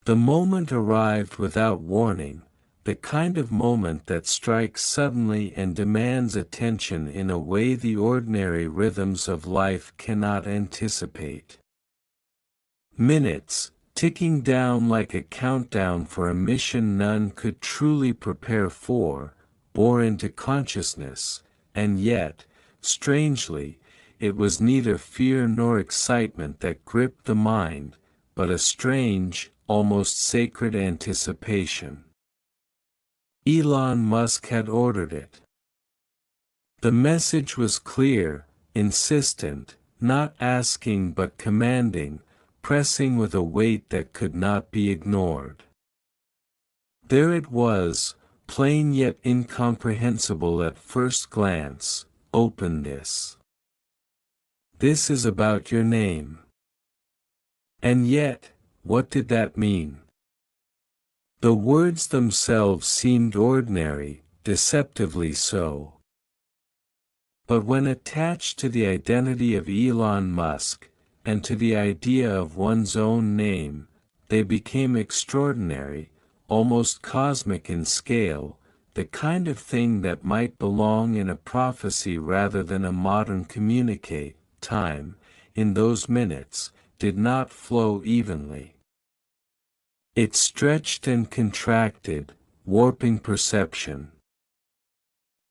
The moment arrived without warning, the kind of moment that strikes suddenly and demands attention in a way the ordinary rhythms of life cannot anticipate. Minutes, ticking down like a countdown for a mission none could truly prepare for, bore into consciousness, and yet, strangely, it was neither fear nor excitement that gripped the mind, but a strange, almost sacred anticipation. Elon Musk had ordered it. The message was clear, insistent, not asking but commanding, pressing with a weight that could not be ignored. There it was, plain yet incomprehensible at first glance. Open this. This is about your name. And yet, what did that mean? The words themselves seemed ordinary, deceptively so. But when attached to the identity of Elon Musk, and to the idea of one's own name, they became extraordinary, almost cosmic in scale, the kind of thing that might belong in a prophecy rather than a modern communique. Time, in those minutes, did not flow evenly. It stretched and contracted, warping perception.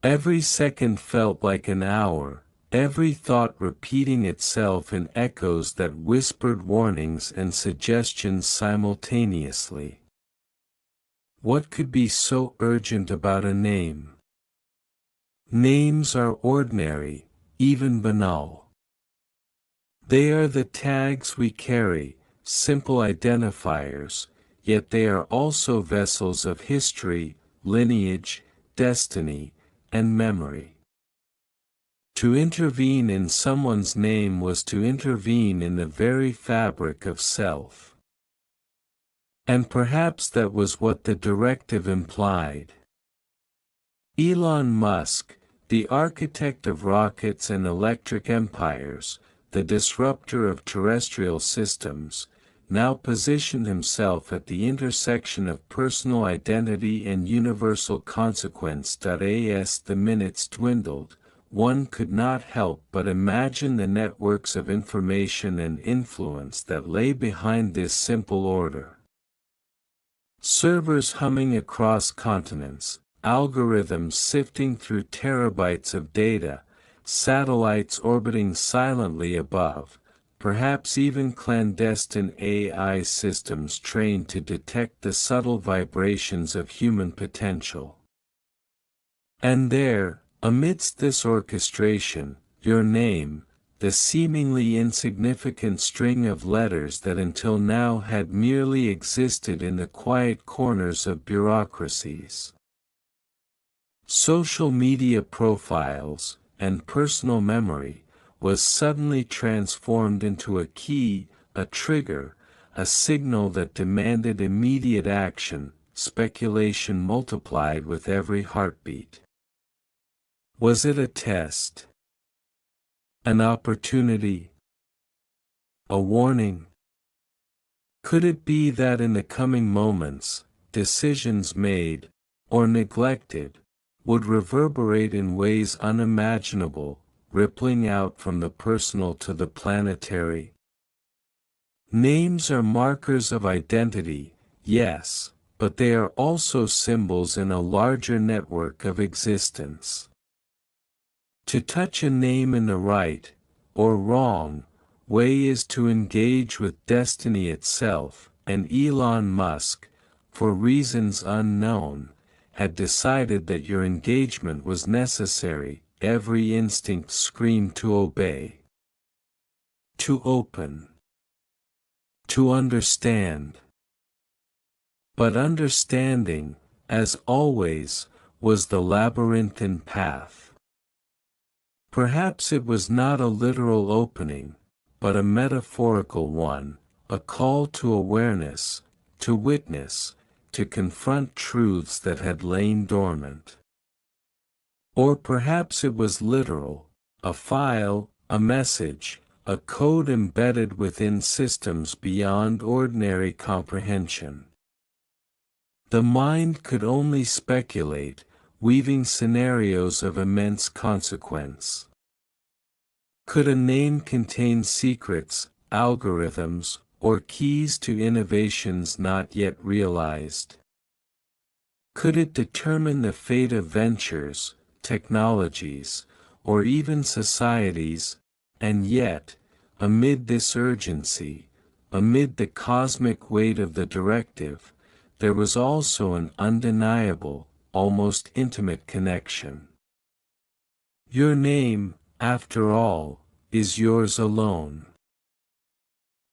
Every second felt like an hour, every thought repeating itself in echoes that whispered warnings and suggestions simultaneously. What could be so urgent about a name? Names are ordinary, even banal. They are the tags we carry, simple identifiers, yet they are also vessels of history, lineage, destiny, and memory. To intervene in someone's name was to intervene in the very fabric of self. And perhaps that was what the directive implied. Elon Musk, the architect of rockets and electric empires, the disruptor of terrestrial systems, now positioned himself at the intersection of personal identity and universal consequence. As the minutes dwindled, one could not help but imagine the networks of information and influence that lay behind this simple order. Servers humming across continents, algorithms sifting through terabytes of data, satellites orbiting silently above, perhaps even clandestine AI systems trained to detect the subtle vibrations of human potential. And there, amidst this orchestration, your name, the seemingly insignificant string of letters that until now had merely existed in the quiet corners of bureaucracies. Social media profiles, and personal memory, was suddenly transformed into a key, a trigger, a signal that demanded immediate action. Speculation multiplied with every heartbeat. Was it a test? An opportunity? A warning? Could it be that in the coming moments, decisions made, or neglected, would reverberate in ways unimaginable, rippling out from the personal to the planetary? Names are markers of identity, yes, but they are also symbols in a larger network of existence. To touch a name in the right, or wrong, way is to engage with destiny itself, and Elon Musk, for reasons unknown, had decided that your engagement was necessary. Every instinct screamed to obey. To open. To understand. But understanding, as always, was the labyrinthine path. Perhaps it was not a literal opening, but a metaphorical one, a call to awareness, to witness, to confront truths that had lain dormant. Or perhaps it was literal, a file, a message, a code embedded within systems beyond ordinary comprehension. The mind could only speculate, weaving scenarios of immense consequence. Could a name contain secrets, algorithms, or keys to innovations not yet realized? Could it determine the fate of ventures, technologies, or even societies? And yet, amid this urgency, amid the cosmic weight of the directive, there was also an undeniable, almost intimate connection. Your name, after all, is yours alone.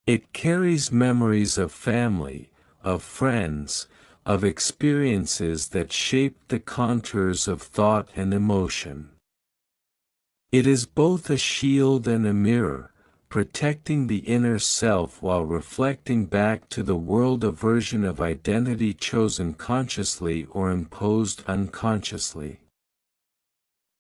It carries memories of family, of friends, of experiences that shaped the contours of thought and emotion. It is both a shield and a mirror, protecting the inner self while reflecting back to the world a version of identity chosen consciously or imposed unconsciously.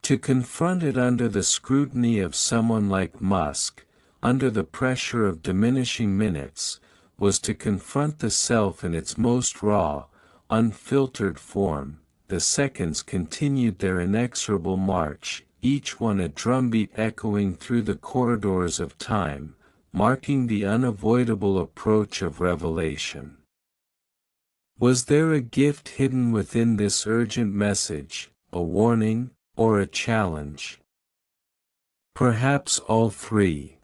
To confront it under the scrutiny of someone like Musk, under the pressure of diminishing minutes, was to confront the self in its most raw, unfiltered form. The seconds continued their inexorable march, each one a drumbeat echoing through the corridors of time, marking the unavoidable approach of revelation. Was there a gift hidden within this urgent message, a warning, or a challenge? Perhaps all three.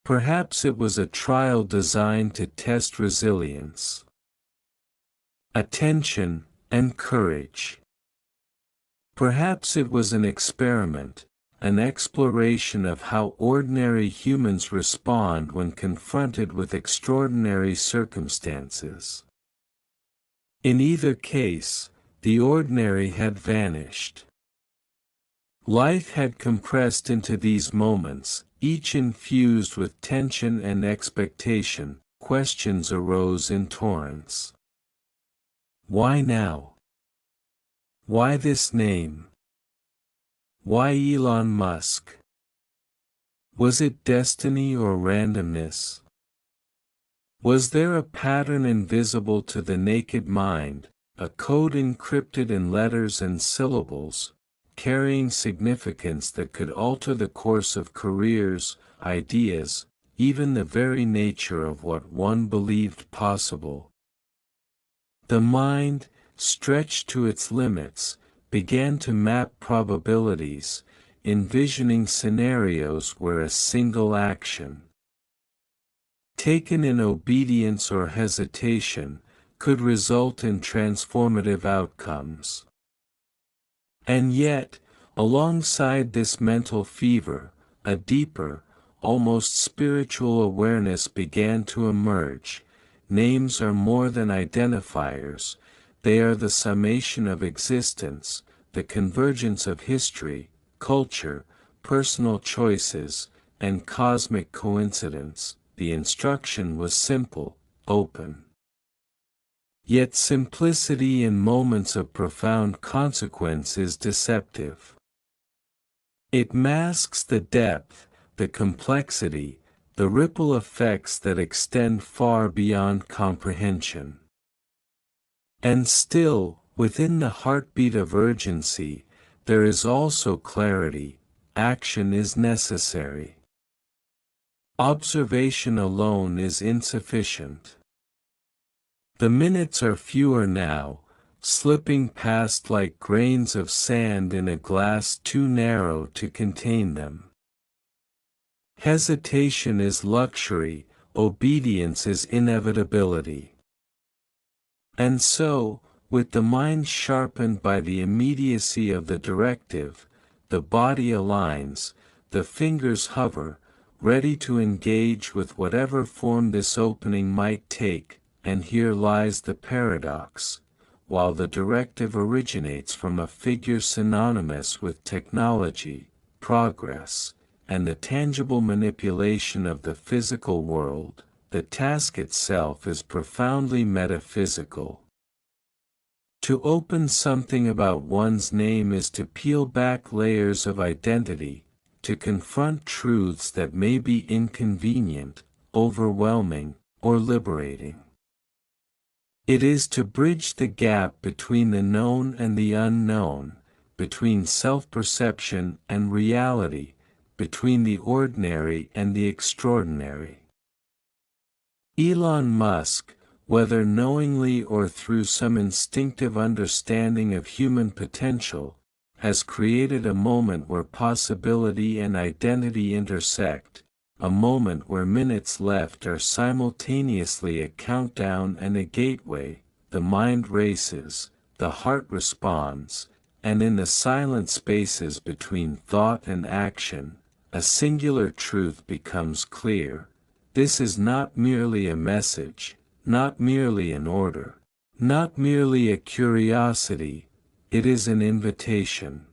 Perhaps it was a trial designed to test resilience, attention, and courage. Perhaps it was an experiment, an exploration of how ordinary humans respond when confronted with extraordinary circumstances. In either case, the ordinary had vanished. Life had compressed into these moments, each infused with tension and expectation. Questions arose in torrents. Why now? Why this name? Why Elon Musk? Was it destiny or randomness? Was there a pattern invisible to the naked mind, a code encrypted in letters and syllables, carrying significance that could alter the course of careers, ideas, even the very nature of what one believed possible? The mind, stretched to its limits, began to map probabilities, envisioning scenarios where a single action, taken in obedience or hesitation, could result in transformative outcomes. And yet, alongside this mental fever, a deeper, almost spiritual awareness began to emerge. Names are more than identifiers, they are the summation of existence, the convergence of history, culture, personal choices, and cosmic coincidence. The instruction was simple, open. Yet simplicity in moments of profound consequence is deceptive. It masks the depth, the complexity, the ripple effects that extend far beyond comprehension. And still, within the heartbeat of urgency, there is also clarity. Action is necessary. Observation alone is insufficient. The minutes are fewer now, slipping past like grains of sand in a glass too narrow to contain them. Hesitation is luxury, obedience is inevitability. And so, with the mind sharpened by the immediacy of the directive, the body aligns, the fingers hover, ready to engage with whatever form this opening might take. And here lies the paradox. While the directive originates from a figure synonymous with technology, progress, and the tangible manipulation of the physical world, the task itself is profoundly metaphysical. To open something about one's name is to peel back layers of identity, to confront truths that may be inconvenient, overwhelming, or liberating. It is to bridge the gap between the known and the unknown, between self-perception and reality, between the ordinary and the extraordinary. Elon Musk, whether knowingly or through some instinctive understanding of human potential, has created a moment where possibility and identity intersect, a moment where minutes left are simultaneously a countdown and a gateway. The mind races, the heart responds, and in the silent spaces between thought and action, a singular truth becomes clear. This is not merely a message, not merely an order, not merely a curiosity, it is an invitation.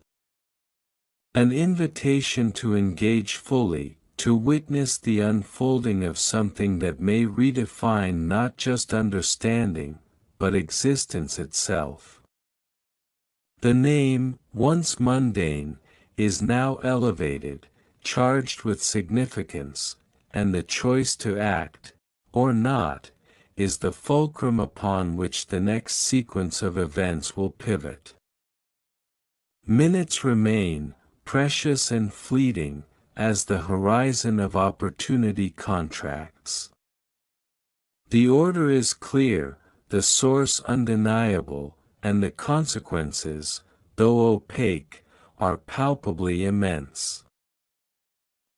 An invitation to engage fully, to witness the unfolding of something that may redefine not just understanding, but existence itself. The name, once mundane, is now elevated, charged with significance, and the choice to act, or not, is the fulcrum upon which the next sequence of events will pivot. Minutes remain, precious and fleeting, as the horizon of opportunity contracts. The order is clear, the source undeniable, and the consequences, though opaque, are palpably immense.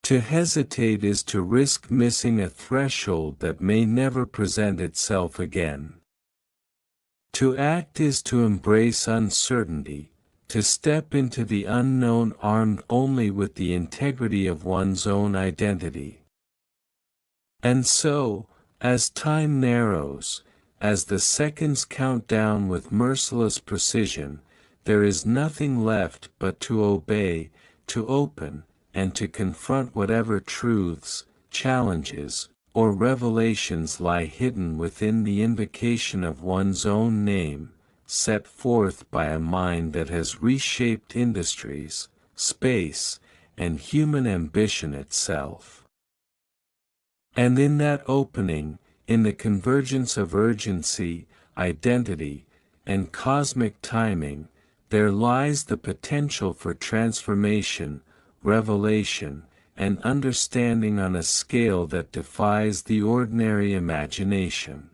To hesitate is to risk missing a threshold that may never present itself again. To act is to embrace uncertainty, to step into the unknown armed only with the integrity of one's own identity. And so, as time narrows, as the seconds count down with merciless precision, there is nothing left but to obey, to open, and to confront whatever truths, challenges, or revelations lie hidden within the invocation of one's own name, set forth by a mind that has reshaped industries, space, and human ambition itself. And in that opening, in the convergence of urgency, identity, and cosmic timing, there lies the potential for transformation, revelation, and understanding on a scale that defies the ordinary imagination.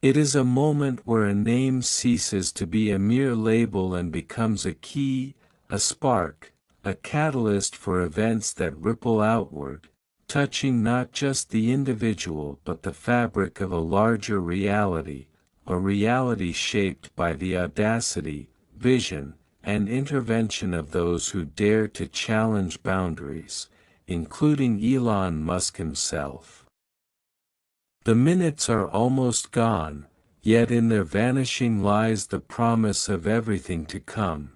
It is a moment where a name ceases to be a mere label and becomes a key, a spark, a catalyst for events that ripple outward, touching not just the individual but the fabric of a larger reality, a reality shaped by the audacity, vision, and intervention of those who dare to challenge boundaries, including Elon Musk himself. The minutes are almost gone, yet in their vanishing lies the promise of everything to come.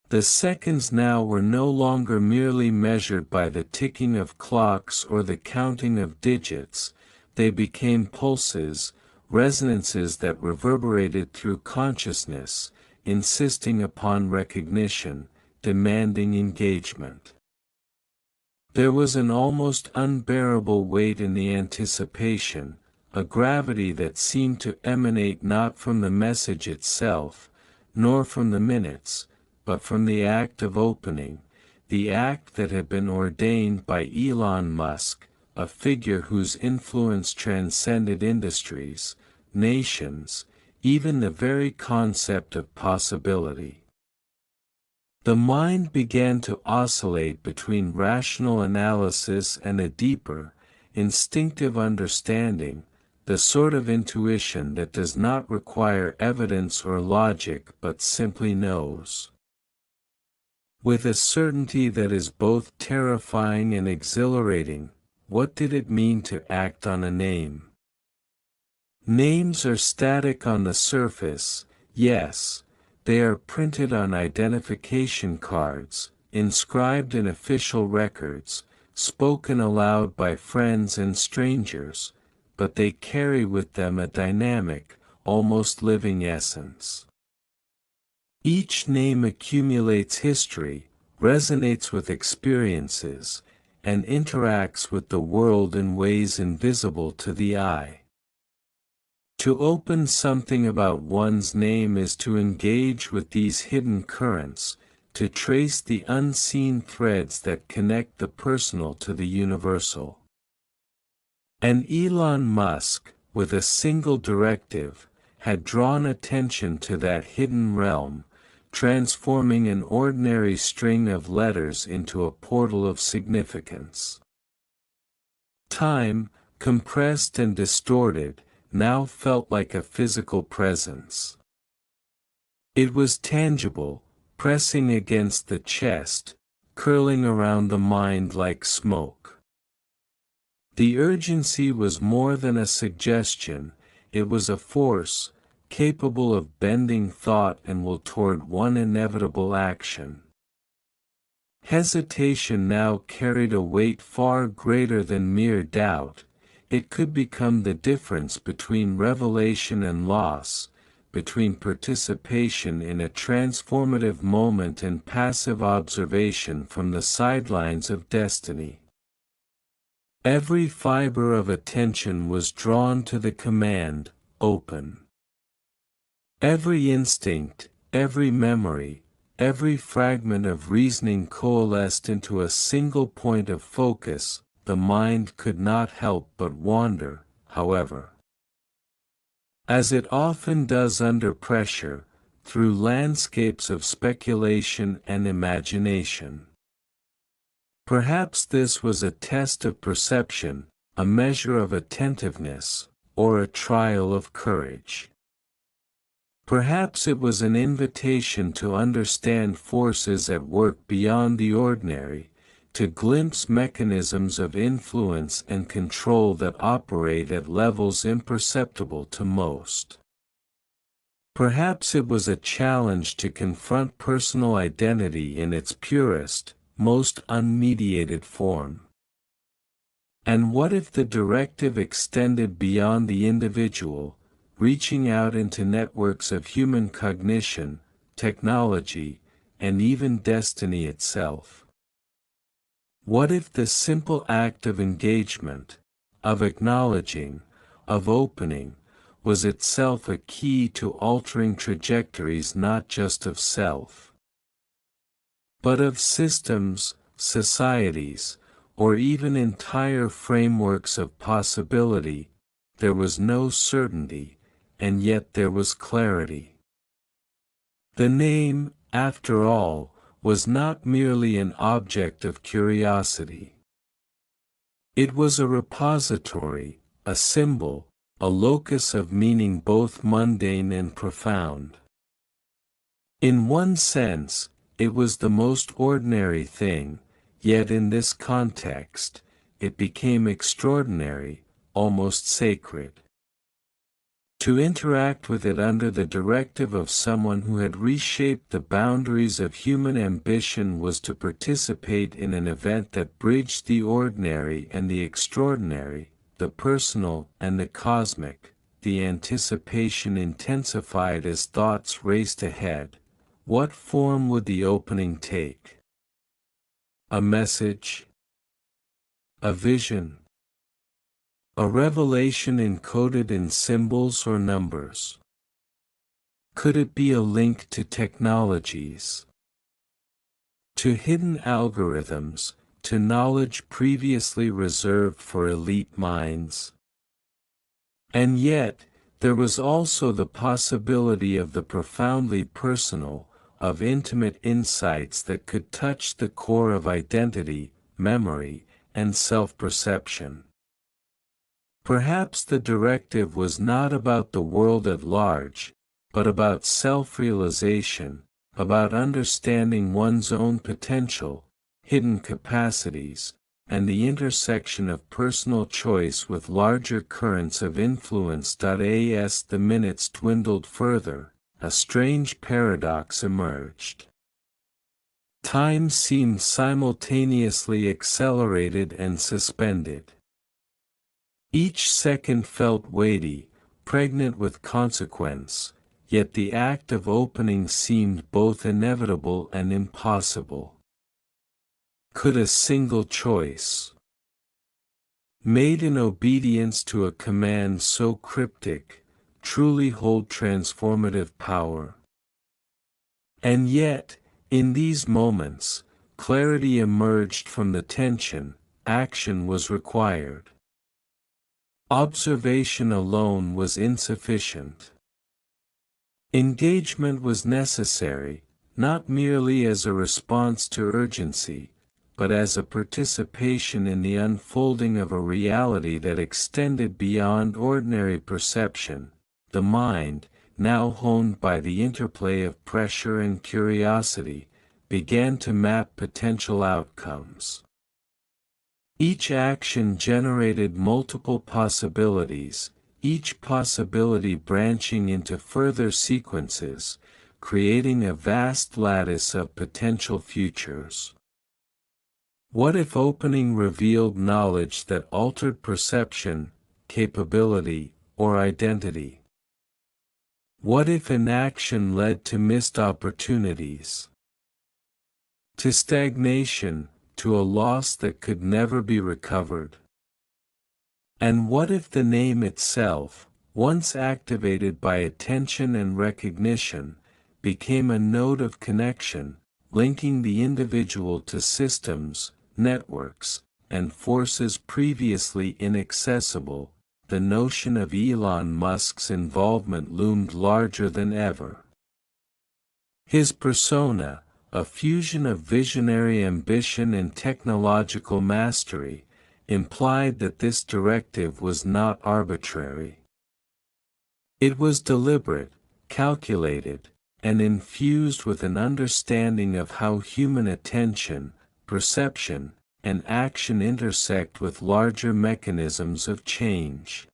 The seconds now were no longer merely measured by the ticking of clocks or the counting of digits, they became pulses, resonances that reverberated through consciousness, insisting upon recognition, demanding engagement. There was an almost unbearable weight in the anticipation, a gravity that seemed to emanate not from the message itself, nor from the minutes, but from the act of opening, the act that had been ordained by Elon Musk, a figure whose influence transcended industries, nations, even the very concept of possibility. The mind began to oscillate between rational analysis and a deeper, instinctive understanding, the sort of intuition that does not require evidence or logic but simply knows. With a certainty that is both terrifying and exhilarating, what did it mean to act on a name? Names are static on the surface, yes. They are printed on identification cards, inscribed in official records, spoken aloud by friends and strangers, but they carry with them a dynamic, almost living essence. Each name accumulates history, resonates with experiences, and interacts with the world in ways invisible to the eye. To open something about one's name is to engage with these hidden currents, to trace the unseen threads that connect the personal to the universal. And Elon Musk, with a single directive, had drawn attention to that hidden realm, transforming an ordinary string of letters into a portal of significance. Time, compressed and distorted, now felt like a physical presence. It was tangible, pressing against the chest, curling around the mind like smoke. The urgency was more than a suggestion, it was a force, capable of bending thought and will toward one inevitable action. Hesitation now carried a weight far greater than mere doubt. It could become the difference between revelation and loss, between participation in a transformative moment and passive observation from the sidelines of destiny. Every fiber of attention was drawn to the command, open. Every instinct, every memory, every fragment of reasoning coalesced into a single point of focus. The mind could not help but wander, however. As it often does under pressure, through landscapes of speculation and imagination. Perhaps this was a test of perception, a measure of attentiveness, or a trial of courage. Perhaps it was an invitation to understand forces at work beyond the ordinary, to glimpse mechanisms of influence and control that operate at levels imperceptible to most. Perhaps it was a challenge to confront personal identity in its purest, most unmediated form. And what if the directive extended beyond the individual, reaching out into networks of human cognition, technology, and even destiny itself? What if the simple act of engagement, of acknowledging, of opening, was itself a key to altering trajectories not just of self, but of systems, societies, or even entire frameworks of possibility? There was no certainty, and yet there was clarity. The name, after all, was not merely an object of curiosity. It was a repository, a symbol, a locus of meaning both mundane and profound. In one sense, it was the most ordinary thing, yet in this context, it became extraordinary, almost sacred. To interact with it under the directive of someone who had reshaped the boundaries of human ambition was to participate in an event that bridged the ordinary and the extraordinary, the personal and the cosmic. The anticipation intensified as thoughts raced ahead. What form would the opening take? A message? A vision? A revelation encoded in symbols or numbers? Could it be a link to technologies? To hidden algorithms, to knowledge previously reserved for elite minds? And yet, there was also the possibility of the profoundly personal, of intimate insights that could touch the core of identity, memory, and self-perception. Perhaps the directive was not about the world at large, but about self-realization, about understanding one's own potential, hidden capacities, and the intersection of personal choice with larger currents of influence. As the minutes dwindled further, a strange paradox emerged. Time seemed simultaneously accelerated and suspended. Each second felt weighty, pregnant with consequence, yet the act of opening seemed both inevitable and impossible. could a single choice, made in obedience to a command so cryptic, truly hold transformative power? And yet, in these moments, clarity emerged from the tension. Action was required. Observation alone was insufficient. Engagement was necessary, not merely as a response to urgency, but as a participation in the unfolding of a reality that extended beyond ordinary perception. The mind, now honed by the interplay of pressure and curiosity, began to map potential outcomes. Each action generated multiple possibilities, each possibility branching into further sequences, creating a vast lattice of potential futures. What if opening revealed knowledge that altered perception, capability, or identity? What if inaction led to missed opportunities, to stagnation, to a loss that could never be recovered? And what if the name itself, once activated by attention and recognition, became a node of connection, linking the individual to systems, networks, and forces previously inaccessible? The notion of Elon Musk's involvement loomed larger than ever. His persona, a fusion of visionary ambition and technological mastery, implied that this directive was not arbitrary. It was deliberate, calculated, and infused with an understanding of how human attention, perception, and action intersect with larger mechanisms of change.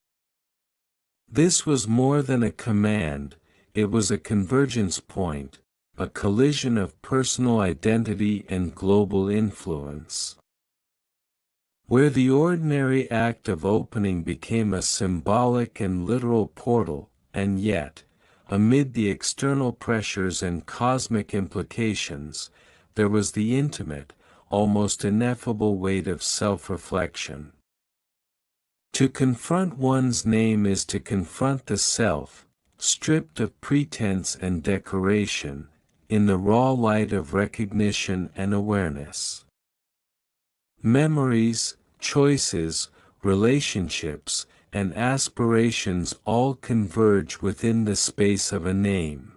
This was more than a command, it was a convergence point, a collision of personal identity and global influence. Where the ordinary act of opening became a symbolic and literal portal, and yet, amid the external pressures and cosmic implications, there was the intimate, almost ineffable weight of self-reflection. To confront one's name is to confront the self, stripped of pretense and decoration, in the raw light of recognition and awareness. Memories, choices, relationships, and aspirations all converge within the space of a name.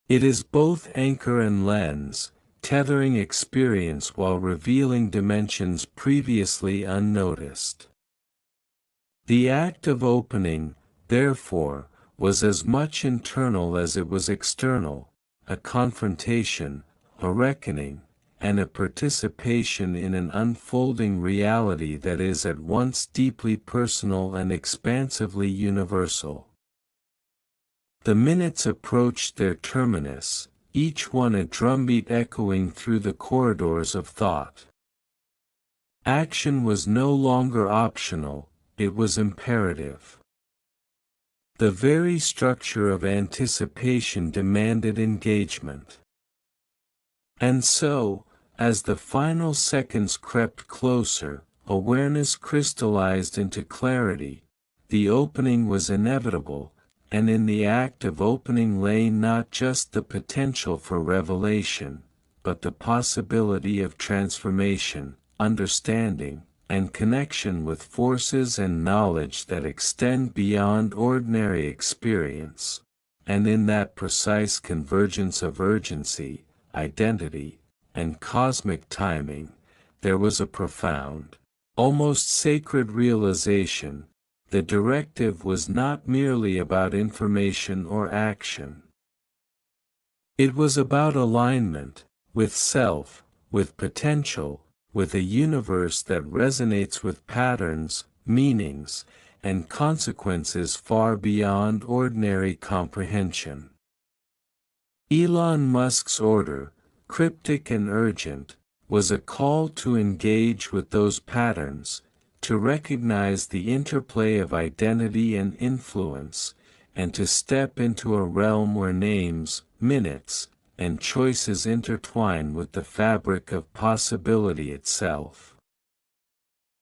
It is both anchor and lens, tethering experience while revealing dimensions previously unnoticed. The act of opening, therefore, was as much internal as it was external, a confrontation, a reckoning, and a participation in an unfolding reality that is at once deeply personal and expansively universal. The minutes approached their terminus, each one a drumbeat echoing through the corridors of thought. Action was no longer optional, it was imperative. The very structure of anticipation demanded engagement. And so, as the final seconds crept closer, awareness crystallized into clarity. The opening was inevitable, and in the act of opening lay not just the potential for revelation, but the possibility of transformation, understanding, and connection with forces and knowledge that extend beyond ordinary experience. And in that precise convergence of urgency, identity, and cosmic timing, there was a profound, almost sacred realization. The directive was not merely about information or action. It was about alignment, with self, with potential, with a universe that resonates with patterns, meanings, and consequences far beyond ordinary comprehension. Elon Musk's order, cryptic and urgent, was a call to engage with those patterns, to recognize the interplay of identity and influence, and to step into a realm where names, minutes, and choices intertwine with the fabric of possibility itself.